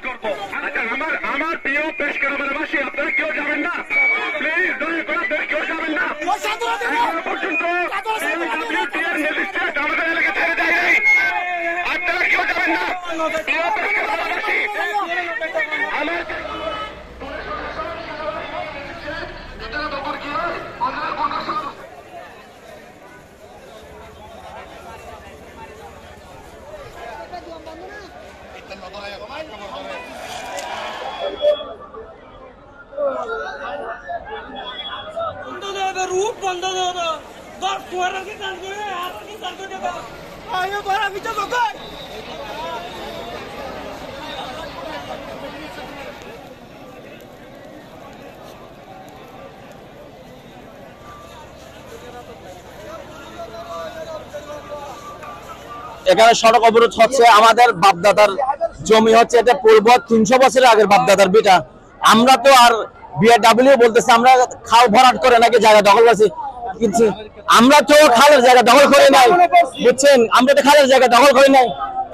করবো। আচ্ছা, আমার প্রিয় পেশ করাবাসী, আপনারা কেউ যাবেন না প্লিজ, দয়া করে কেউ যাবেন না। এখনো পর্যন্ত ম্যাজিস্ট্রেট আমাদের এলাকা ছেড়ে দেয় নাই, আপনারা কেউ যাবেন না প্রিয় পেশ করাবাসী। আমার রূপ বন্ধ আয় বড় বিচার লোক এখানে সড়ক অবরোধ হচ্ছে। আমাদের বাপদাদার জমি হচ্ছে, এটা পূর্ব 300 বছরের আগের বাপদাদার বিটা। আমরা তো আর বিআরডব্লিউ বলতেছে আমরা খাল ভরাট করে নাকি জায়গা দখল করছি, কিন্তু আমরা তো খালের জায়গা দখল করে নাই, বুঝছেন? আমরা তো খালের জায়গা দখল করে নাই,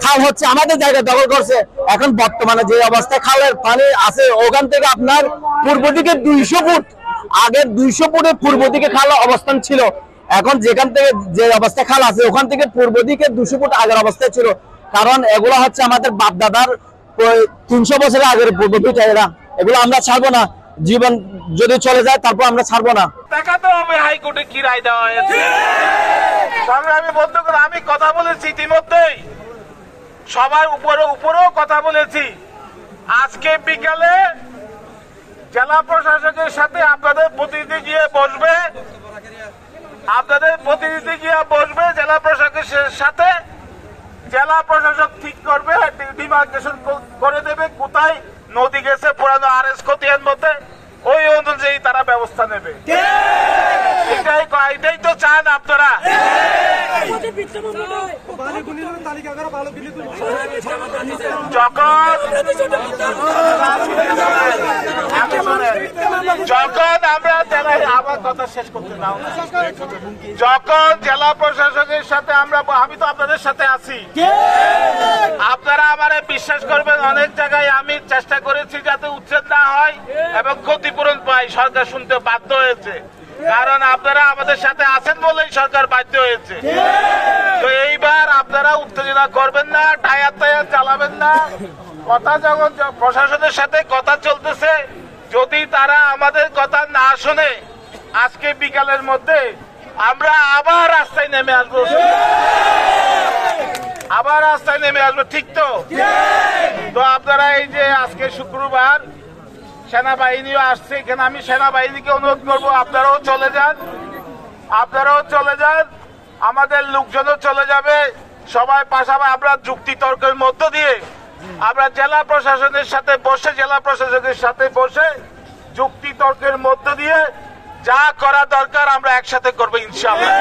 খাল হচ্ছে আমাদের জায়গা দখল করছে। এখন বর্তমানে যে অবস্থায় খালের পানি আছে, ওখান থেকে আপনার পূর্ব দিকে 200 ফুট, আগে 200 ফুটের পূর্ব দিকে খাল অবস্থান ছিল। এখন যেখান থেকে যে অবস্থায় খাল আছে, ওখান থেকে পূর্ব দিকে 200 ফুট আগের অবস্থায় ছিল। কারণ এগুলো হচ্ছে আমাদের বাপদাদার 300 বছরের আগের পূর্ব পিঠা। এগুলো আমরা ছাড়বো না, জীবন যদি চলে যায় তারপর আমরা ছাড়বো না। দেখাতে হবে হাইকোর্টে কি রায় দেওয়া হয়েছে। সংগ্রামী বন্ধুগণ, আমি কথা বলেছি ইতিমধ্যেই, সবার উপরেও কথা বলেছি। আজকে বিকালে জেলা প্রশাসকের সাথে আপনাদের প্রতিনিধি গিয়ে বসবে, জেলা প্রশাসকের সাথে। জেলা প্রশাসক ঠিক করবে, ডিমার্কেশন করে দেবে কোথায় নদী গেছে পুরানো আরএস খতিয়ান মধ্যে, ওই অনুযায়ী তারা ব্যবস্থা নেবে। এটাই তো চান আপনারা। যখন আমরা আমার কথা শেষ করতে দাও, যখন জেলা প্রশাসকের সাথে আমি তো আপনাদের সাথে আছি, আপনারা আমারে বিশ্বাস করবেন, অনেক জায়গায় আমি চেষ্টা করেছি যাতে উচ্ছেদ না হয় এবং ক্ষতিপূরণ পাই। সরকার শুনতে বাধ্য হয়েছে, কারণ আপনারা আমাদের সাথে আছেন বলেই সরকার বাধ্য হয়েছে। তো এইবার আপনারা উত্তেজনা করবেন না, টায়ার চালাবেন না। কথা যখন প্রশাসনের সাথে কথা চলতেছে, যদি তারা আমাদের কথা না শুনে, আজকে বিকালের মধ্যে আমরা আবার রাস্তায় নেমে আসবো, ঠিক তো? তো আপনারা এই যে আজকে শুক্রবার সেনাবাহিনীও আসছে এখানে, আমি সেনাবাহিনীকে অনুরোধ করবো আপনারাও চলে যান, আমাদের লোকজনও চলে যাবে, সবাই পাশাপাশি আমরা যুক্তি তর্কের মধ্য দিয়ে আমরা জেলা প্রশাসনের সাথে বসে যুক্তি তর্কের মধ্য দিয়ে যা করা দরকার আমরা একসাথে করবো ইনশাআল্লাহ।